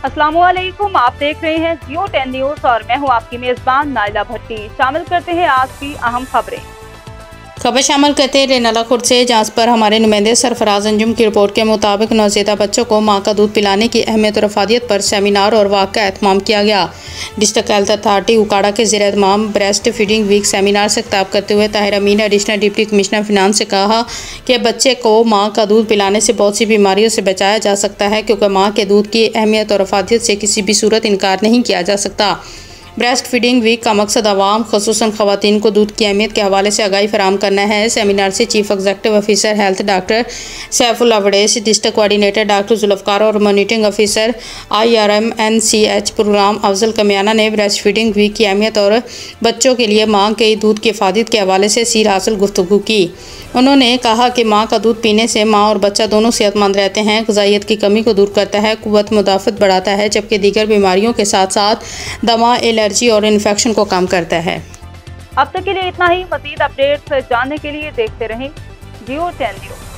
अस्सलाम वालेकुम, आप देख रहे हैं जियो 10 न्यूज़ और मैं हूं आपकी मेज़बान नाइला भट्टी। शामिल करते हैं आज की अहम खबरें। खबर शामिल करते हैं रेनाला खुर्द से, जहां पर हमारे नुमाइंदे सरफराज अंजुम की रिपोर्ट के मुताबिक नवज़ैदा बच्चों को माँ का दूध पिलाने की अहमियत और अफादियत पर सेमिनार और वाक़ का एहतमाम किया गया। डिस्ट्रिक्ट हेल्थ अथॉरिटी उकाड़ा के ज़ेर एहतमाम ब्रेस्ट फीडिंग वीक सेमिनार से खिताब करते हुए ताहिर अमीन, एडिशनल डिप्टी कमिश्नर फिनांस से कहा कि बच्चे को माँ का दूध पिलाने से बहुत सी बीमारियों से बचाया जा सकता है, क्योंकि माँ के दूध की अहमियत और अफादियत से किसी भी सूरत इनकार नहीं किया जा सकता। ब्रेस्ट फीडिंग वीक का मकसद आवाम ख़ुसूसन ख़वातीन को दूध की अहमियत के हवाले से आगाही फराहम करना है। सेमिनार से chief executive officer health doctor Saiful अवडेस, डिस्ट्रिक्ट कोऑर्डिनेटर डॉक्टर जुल्फ़कार और monitoring officer IRMNCH programme Afzal Kamiana ने ब्रेस्ट फीडिंग वीक की अहमियत और बच्चों के लिए माँ के दूध की अफादियत के हवाले से सीर हासिल गुफ्तगू की। उन्होंने कहा कि माँ का दूध पीने से माँ और बच्चा दोनों सेहतमंद रहते हैं, ग़िज़ाइयत की कमी को दूर करता है, क़ुव्वत मुदाफ़त बढ़ाता है, जबकि दीगर बीमारियों के साथ साथ दमा, एलर्जी और इन्फेक्शन को कम करता है। अब तक के लिए इतना ही। मज़ीद अपडेट्स जानने के लिए देखते रहें जियो 10 न्यूज़।